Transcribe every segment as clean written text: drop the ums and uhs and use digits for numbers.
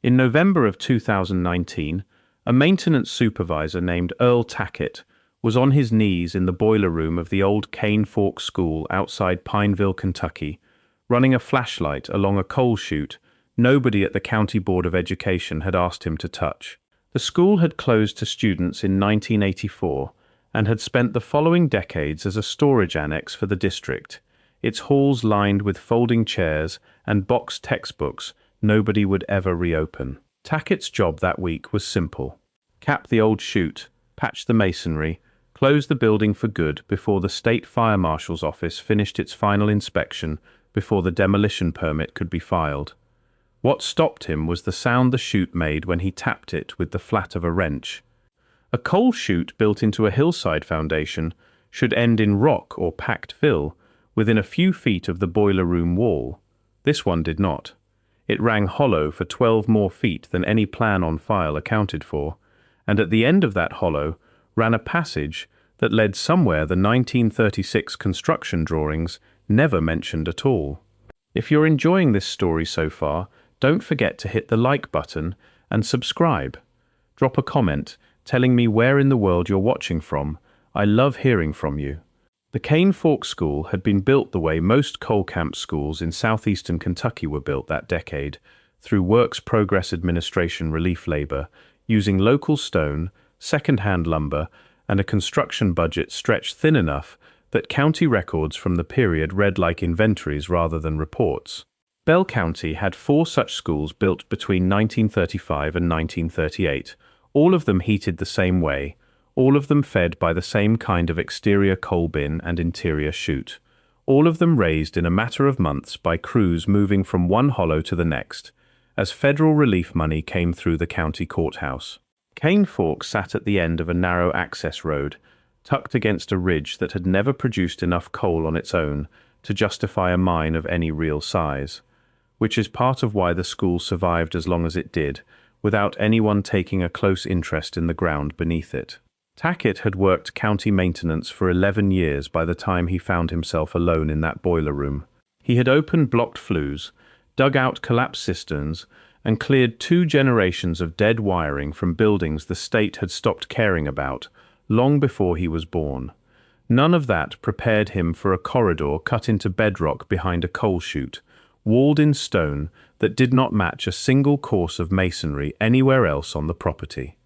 In November of 2019, a maintenance supervisor named Earl Tackett was on his knees in the boiler room of the old Cane Fork School outside Pineville, Kentucky, running a flashlight along a coal chute nobody at the County Board of Education had asked him to touch. The school had closed to students in 1984 and had spent the following decades as a storage annex for the district, its halls lined with folding chairs and boxed textbooks nobody would ever reopen. Tackett's job that week was simple: cap the old chute, patch the masonry, close the building for good before the state fire marshal's office finished its final inspection before the demolition permit could be filed. What stopped him was the sound the chute made when he tapped it with the flat of a wrench. A coal chute built into a hillside foundation should end in rock or packed fill within a few feet of the boiler room wall. This one did not. It rang hollow for 12 more feet than any plan on file accounted for, and at the end of that hollow ran a passage that led somewhere the 1936 construction drawings never mentioned at all. If you're enjoying this story so far, don't forget to hit the like button and subscribe. Drop a comment telling me where in the world you're watching from. I love hearing from you. The Cane Fork School had been built the way most coal camp schools in southeastern Kentucky were built that decade, through Works Progress Administration relief labor, using local stone, second-hand lumber, and a construction budget stretched thin enough that county records from the period read like inventories rather than reports. Bell County had 4 such schools built between 1935 and 1938, all of them heated the same way, all of them fed by the same kind of exterior coal bin and interior chute, all of them raised in a matter of months by crews moving from one hollow to the next, as federal relief money came through the county courthouse. Cane Fork sat at the end of a narrow access road, tucked against a ridge that had never produced enough coal on its own to justify a mine of any real size, which is part of why the school survived as long as it did, without anyone taking a close interest in the ground beneath it. Tackett had worked county maintenance for 11 years by the time he found himself alone in that boiler room. He had opened blocked flues, dug out collapsed cisterns, and cleared 2 generations of dead wiring from buildings the state had stopped caring about long before he was born. None of that prepared him for a corridor cut into bedrock behind a coal chute, walled in stone that did not match a single course of masonry anywhere else on the property.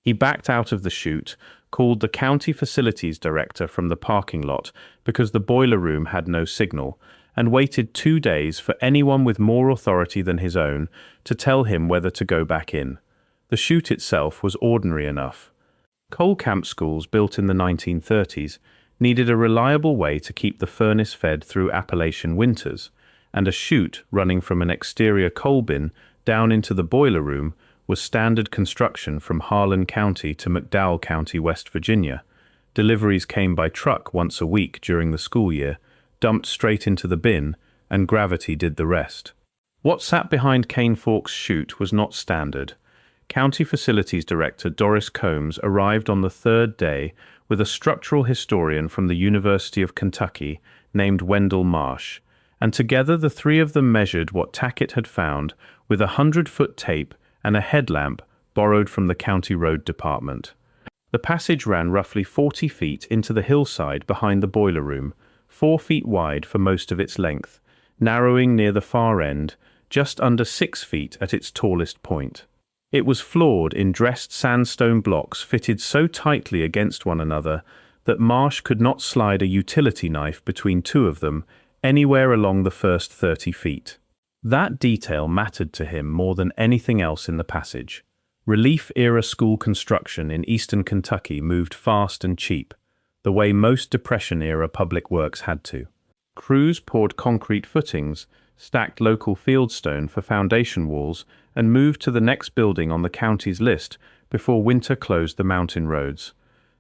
He backed out of the chute, called the county facilities director from the parking lot because the boiler room had no signal, and waited 2 days for anyone with more authority than his own to tell him whether to go back in. The chute itself was ordinary enough. Coal camp schools built in the 1930s needed a reliable way to keep the furnace fed through Appalachian winters, and a chute running from an exterior coal bin down into the boiler room was standard construction from Harlan County to McDowell County, West Virginia. Deliveries came by truck once a week during the school year, dumped straight into the bin, and gravity did the rest. What sat behind Cane Fork's chute was not standard. County Facilities Director Doris Combs arrived on the 3rd day with a structural historian from the University of Kentucky named Wendell Marsh, and together the 3 of them measured what Tackett had found with a 100-foot tape and a headlamp borrowed from the county road department. The passage ran roughly 40 feet into the hillside behind the boiler room, 4 feet wide for most of its length, narrowing near the far end, just under 6 feet at its tallest point. It was floored in dressed sandstone blocks fitted so tightly against one another that Marsh could not slide a utility knife between 2 of them anywhere along the first 30 feet. That detail mattered to him more than anything else in the passage. Relief-era school construction in eastern Kentucky moved fast and cheap, the way most Depression-era public works had to. Crews poured concrete footings, stacked local fieldstone for foundation walls, and moved to the next building on the county's list before winter closed the mountain roads.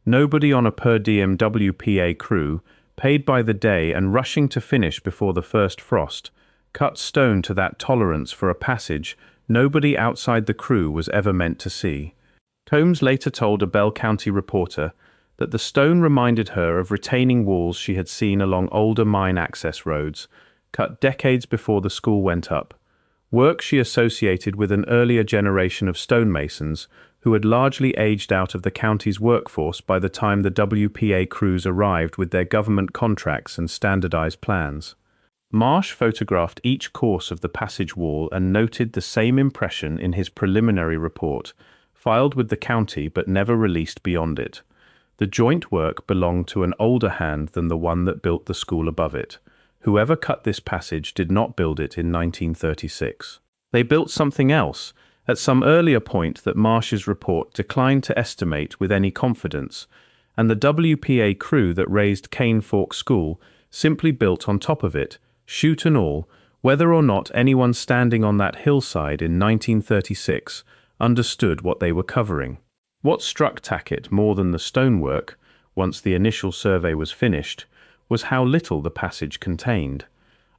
Nobody on a per diem WPA crew, paid by the day and rushing to finish before the first frost, cut stone to that tolerance for a passage nobody outside the crew was ever meant to see. Combs later told a Bell County reporter that the stone reminded her of retaining walls she had seen along older mine access roads, cut decades before the school went up. work she associated with an earlier generation of stonemasons who had largely aged out of the county's workforce by the time the WPA crews arrived with their government contracts and standardized plans. Marsh photographed each course of the passage wall and noted the same impression in his preliminary report, filed with the county but never released beyond it. The joint work belonged to an older hand than the one that built the school above it. Whoever cut this passage did not build it in 1936. They built something else, at some earlier point that Marsh's report declined to estimate with any confidence, and the WPA crew that raised Cane Fork School simply built on top of it, chute and all, whether or not anyone standing on that hillside in 1936 understood what they were covering. What struck Tackett more than the stonework, once the initial survey was finished, was how little the passage contained.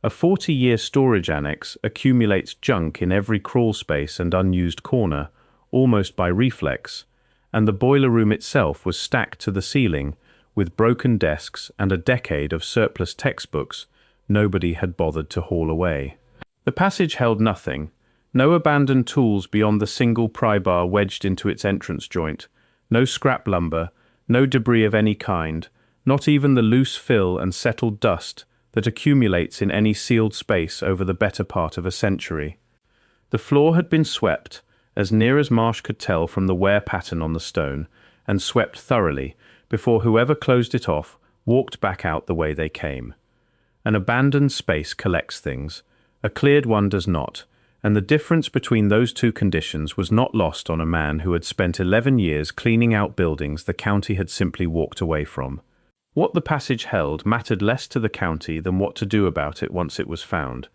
A 40-year storage annex accumulates junk in every crawl space and unused corner, almost by reflex, and the boiler room itself was stacked to the ceiling, with broken desks and a decade of surplus textbooks nobody had bothered to haul away. The passage held nothing. No abandoned tools beyond the single pry bar wedged into its entrance joint, no scrap lumber, no debris of any kind, not even the loose fill and settled dust that accumulates in any sealed space over the better part of a century. The floor had been swept, as near as Marsh could tell from the wear pattern on the stone, and swept thoroughly, before whoever closed it off walked back out the way they came. An abandoned space collects things, a cleared one does not, and the difference between those two conditions was not lost on a man who had spent 11 years cleaning out buildings the county had simply walked away from. What the passage held mattered less to the county than what to do about it once it was found.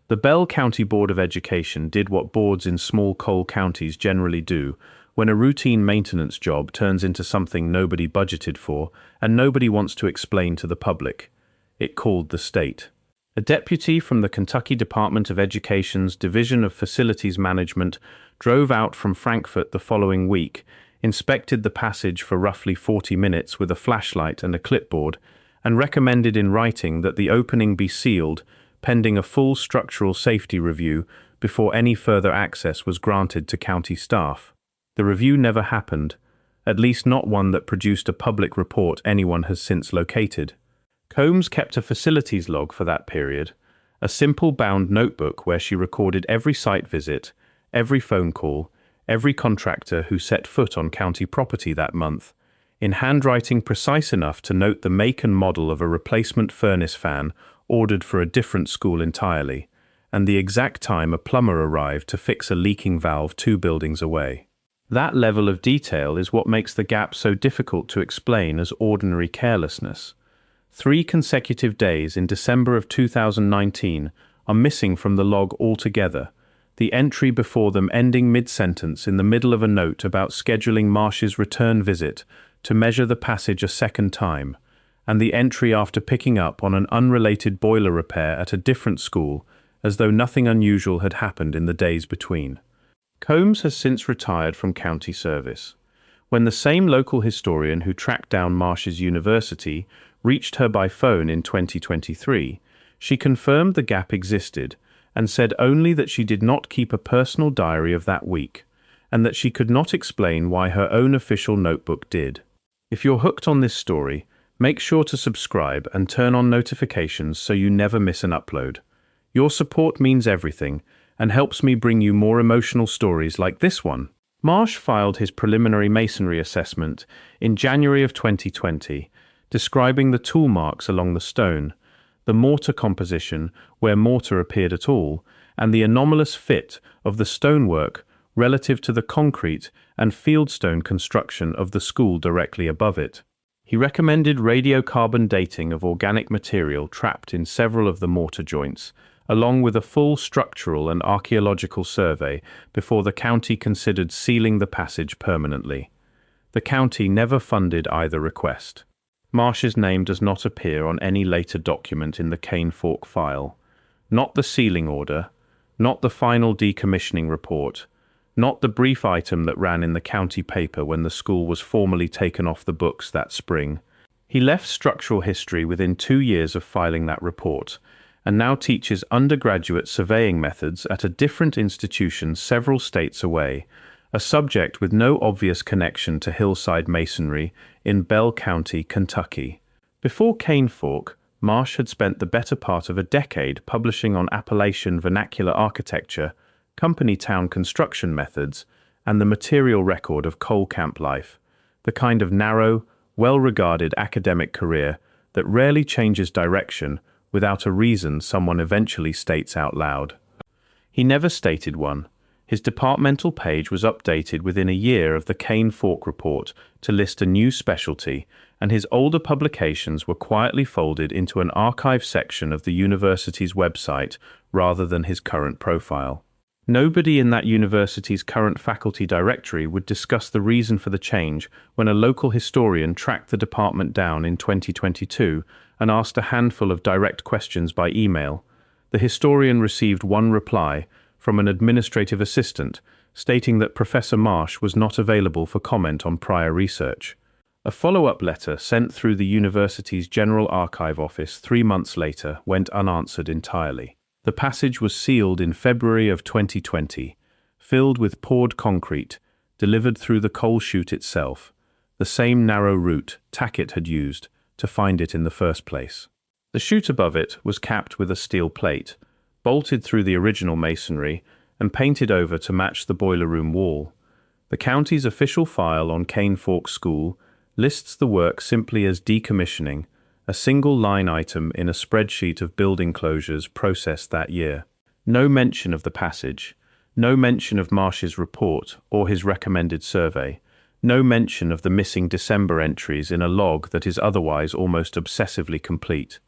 The Bell County Board of Education did what boards in small coal counties generally do when a routine maintenance job turns into something nobody budgeted for and nobody wants to explain to the public. It called the state. A deputy from the Kentucky Department of Education's Division of Facilities Management drove out from Frankfort the following week, inspected the passage for roughly 40 minutes with a flashlight and a clipboard, and recommended in writing that the opening be sealed, pending a full structural safety review before any further access was granted to county staff. The review never happened, at least not one that produced a public report anyone has since located. Combs kept a facilities log for that period, a simple bound notebook where she recorded every site visit, every phone call, every contractor who set foot on county property that month, in handwriting precise enough to note the make and model of a replacement furnace fan ordered for a different school entirely, and the exact time a plumber arrived to fix a leaking valve 2 buildings away. That level of detail is what makes the gap so difficult to explain as ordinary carelessness. 3 consecutive days in December of 2019 are missing from the log altogether, the entry before them ending mid-sentence in the middle of a note about scheduling Marsh's return visit to measure the passage a second time, and the entry after picking up on an unrelated boiler repair at a different school, as though nothing unusual had happened in the days between. Combs has since retired from county service. When the same local historian who tracked down Marsh's university reached her by phone in 2023, she confirmed the gap existed and said only that she did not keep a personal diary of that week, and that she could not explain why her own official notebook did. If you're hooked on this story, make sure to subscribe and turn on notifications so you never miss an upload. Your support means everything and helps me bring you more emotional stories like this one. Marsh filed his preliminary masonry assessment in January of 2020, describing the tool marks along the stone, the mortar composition where mortar appeared at all, and the anomalous fit of the stonework relative to the concrete and fieldstone construction of the school directly above it. He recommended radiocarbon dating of organic material trapped in several of the mortar joints, along with a full structural and archaeological survey before the county considered sealing the passage permanently. The county never funded either request. Marsh's name does not appear on any later document in the Cane Fork file. Not the sealing order, not the final decommissioning report, not the brief item that ran in the county paper when the school was formally taken off the books that spring. He left structural history within 2 years of filing that report, and now teaches undergraduate surveying methods at a different institution several states away, a subject with no obvious connection to hillside masonry in Bell County, Kentucky. Before Cane Fork, Marsh had spent the better part of a decade publishing on Appalachian vernacular architecture, company town construction methods, and the material record of coal camp life, the kind of narrow, well-regarded academic career that rarely changes direction without a reason someone eventually states out loud. He never stated one. His departmental page was updated within a year of the Cane Fork report to list a new specialty, and his older publications were quietly folded into an archive section of the university's website rather than his current profile. Nobody in that university's current faculty directory would discuss the reason for the change when a local historian tracked the department down in 2022 and asked a handful of direct questions by email. The historian received one reply from an administrative assistant stating that Professor Marsh was not available for comment on prior research. A follow-up letter sent through the university's General Archive office 3 months later went unanswered entirely. The passage was sealed in February of 2020, filled with poured concrete, delivered through the coal chute itself, the same narrow route Tackett had used to find it in the first place. The chute above it was capped with a steel plate, bolted through the original masonry, and painted over to match the boiler room wall. The county's official file on Cane Fork School lists the work simply as decommissioning, a single line item in a spreadsheet of building closures processed that year. No mention of the passage, no mention of Marsh's report or his recommended survey, no mention of the missing December entries in a log that is otherwise almost obsessively complete.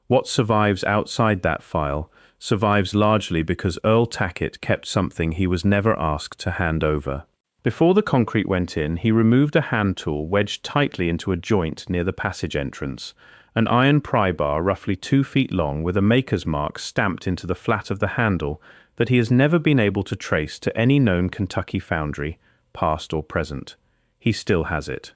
What survives outside that file survives largely because Earl Tackett kept something he was never asked to hand over. Before the concrete went in, he removed a hand tool wedged tightly into a joint near the passage entrance, an iron pry bar roughly 2 feet long with a maker's mark stamped into the flat of the handle that he has never been able to trace to any known Kentucky foundry, past or present. He still has it.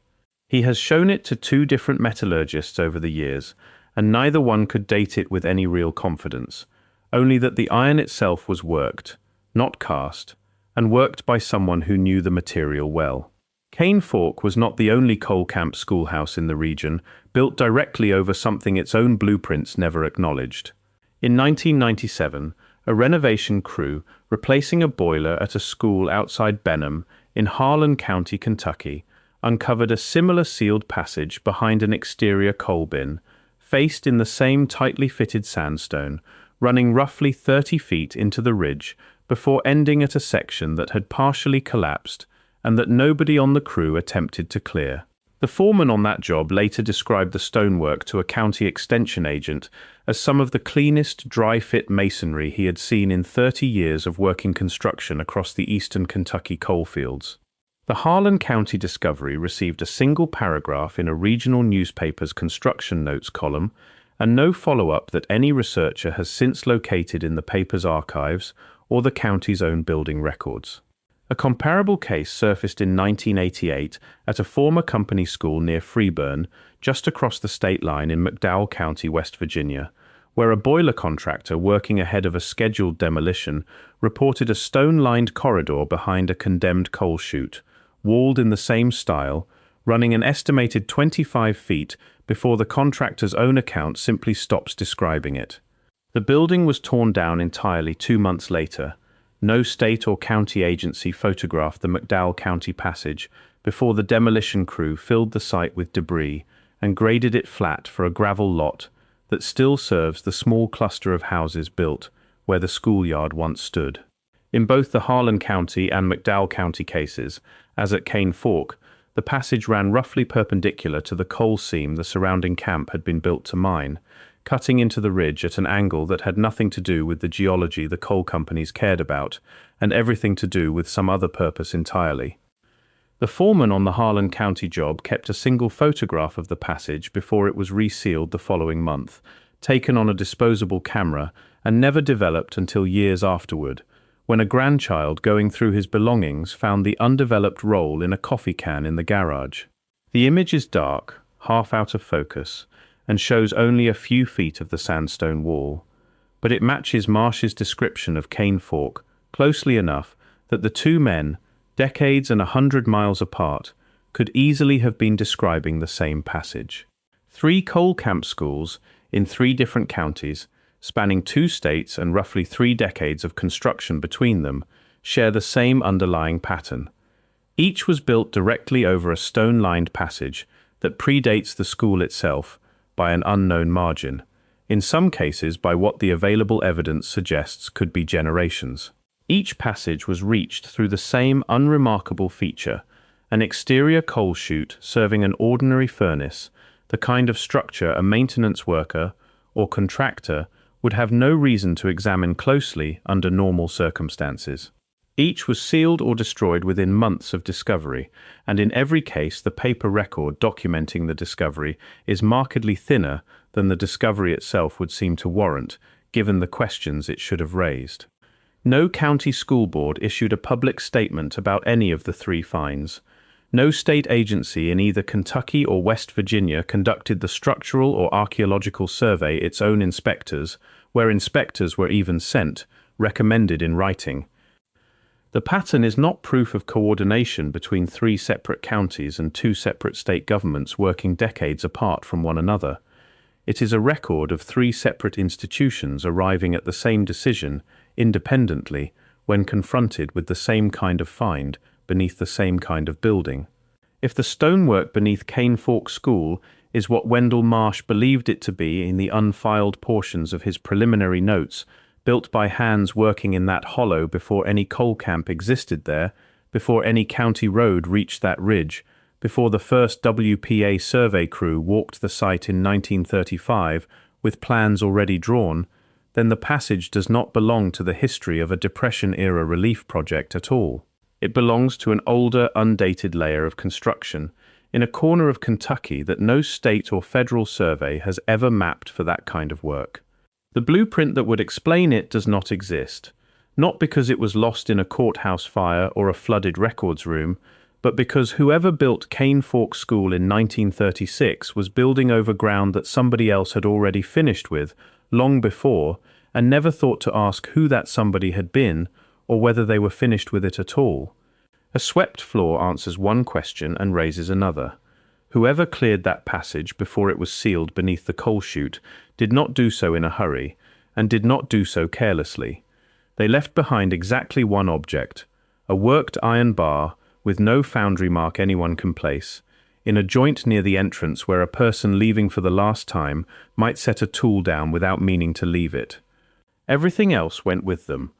He has shown it to 2 different metallurgists over the years, and neither one could date it with any real confidence, only that the iron itself was worked, not cast, and worked by someone who knew the material well. Cane Fork was not the only coal camp schoolhouse in the region, built directly over something its own blueprints never acknowledged. In 1997, a renovation crew replacing a boiler at a school outside Benham in Harlan County, Kentucky, uncovered a similar sealed passage behind an exterior coal bin, faced in the same tightly fitted sandstone, running roughly 30 feet into the ridge before ending at a section that had partially collapsed and that nobody on the crew attempted to clear. The foreman on that job later described the stonework to a county extension agent as some of the cleanest dry-fit masonry he had seen in 30 years of working construction across the eastern Kentucky coalfields. The Harlan County discovery received a single paragraph in a regional newspaper's construction notes column, and no follow-up that any researcher has since located in the paper's archives or the county's own building records. A comparable case surfaced in 1988 at a former company school near Freeburn, just across the state line in McDowell County, West Virginia, where a boiler contractor working ahead of a scheduled demolition reported a stone-lined corridor behind a condemned coal chute, walled in the same style, running an estimated 25 feet before the contractor's own account simply stops describing it. The building was torn down entirely 2 months later. No state or county agency photographed the McDowell County passage before the demolition crew filled the site with debris and graded it flat for a gravel lot that still serves the small cluster of houses built where the schoolyard once stood. In both the Harlan County and McDowell County cases, as at Cane Fork, the passage ran roughly perpendicular to the coal seam the surrounding camp had been built to mine, cutting into the ridge at an angle that had nothing to do with the geology the coal companies cared about, and everything to do with some other purpose entirely. The foreman on the Harlan County job kept a single photograph of the passage before it was resealed the following month, taken on a disposable camera, and never developed until years afterward, when a grandchild going through his belongings found the undeveloped roll in a coffee can in the garage. The image is dark, half out of focus, and shows only a few feet of the sandstone wall. but it matches Marsh's description of Cane Fork closely enough that the two men, decades and 100 miles apart, could easily have been describing the same passage. 3 coal camp schools in 3 different counties, spanning 2 states and roughly 3 decades of construction between them, share the same underlying pattern. Each was built directly over a stone-lined passage that predates the school itself by an unknown margin, in some cases by what the available evidence suggests could be generations. Each passage was reached through the same unremarkable feature, an exterior coal chute serving an ordinary furnace, the kind of structure a maintenance worker or contractor would have no reason to examine closely under normal circumstances. Each was sealed or destroyed within months of discovery, and in every case the paper record documenting the discovery is markedly thinner than the discovery itself would seem to warrant, given the questions it should have raised. No county school board issued a public statement about any of the 3 finds. No state agency in either Kentucky or West Virginia conducted the structural or archaeological survey its own inspectors, where inspectors were even sent, recommended in writing. The pattern is not proof of coordination between 3 separate counties and 2 separate state governments working decades apart from one another. It is a record of 3 separate institutions arriving at the same decision, independently, when confronted with the same kind of find beneath the same kind of building. If the stonework beneath Cane Fork School is what Wendell Marsh believed it to be in the unfiled portions of his preliminary notes, built by hands working in that hollow before any coal camp existed there, before any county road reached that ridge, before the first WPA survey crew walked the site in 1935 with plans already drawn, then the passage does not belong to the history of a Depression-era relief project at all. It belongs to an older, undated layer of construction in a corner of Kentucky that no state or federal survey has ever mapped for that kind of work. The blueprint that would explain it does not exist, not because it was lost in a courthouse fire or a flooded records room, but because whoever built Cane Fork School in 1936 was building over ground that somebody else had already finished with long before and never thought to ask who that somebody had been or whether they were finished with it at all. A swept floor answers one question and raises another. Whoever cleared that passage before it was sealed beneath the coal chute did not do so in a hurry, and did not do so carelessly. They left behind exactly one object, a worked iron bar with no foundry mark anyone can place, in a joint near the entrance where a person leaving for the last time might set a tool down without meaning to leave it. Everything else went with them,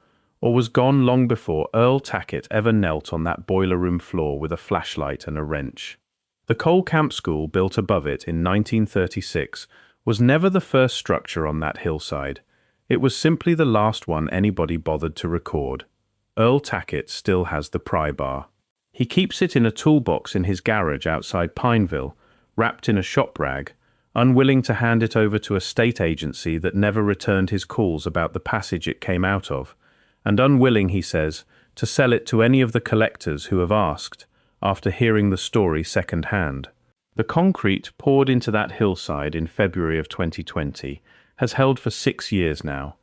or was gone long before Earl Tackett ever knelt on that boiler room floor with a flashlight and a wrench. The coal camp school built above it in 1936 was never the first structure on that hillside. It was simply the last one anybody bothered to record. Earl Tackett still has the pry bar. He keeps it in a toolbox in his garage outside Pineville, wrapped in a shop rag, unwilling to hand it over to a state agency that never returned his calls about the passage it came out of, and unwilling, he says, to sell it to any of the collectors who have asked, after hearing the story second-hand. The concrete poured into that hillside in February of 2020 has held for 6 years now.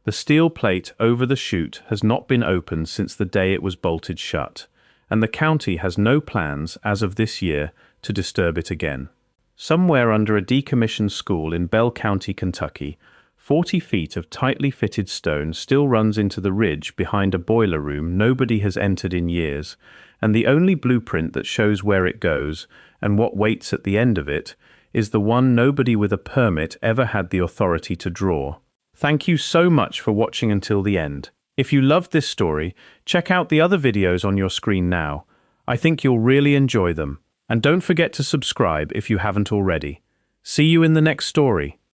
The steel plate over the chute has not been opened since the day it was bolted shut, and the county has no plans, as of this year, to disturb it again. Somewhere under a decommissioned school in Bell County, Kentucky, 40 feet of tightly fitted stone still runs into the ridge behind a boiler room nobody has entered in years, and the only blueprint that shows where it goes and what waits at the end of it is the one nobody with a permit ever had the authority to draw. Thank you so much for watching until the end. If you loved this story, check out the other videos on your screen now. I think you'll really enjoy them. And don't forget to subscribe if you haven't already. See you in the next story.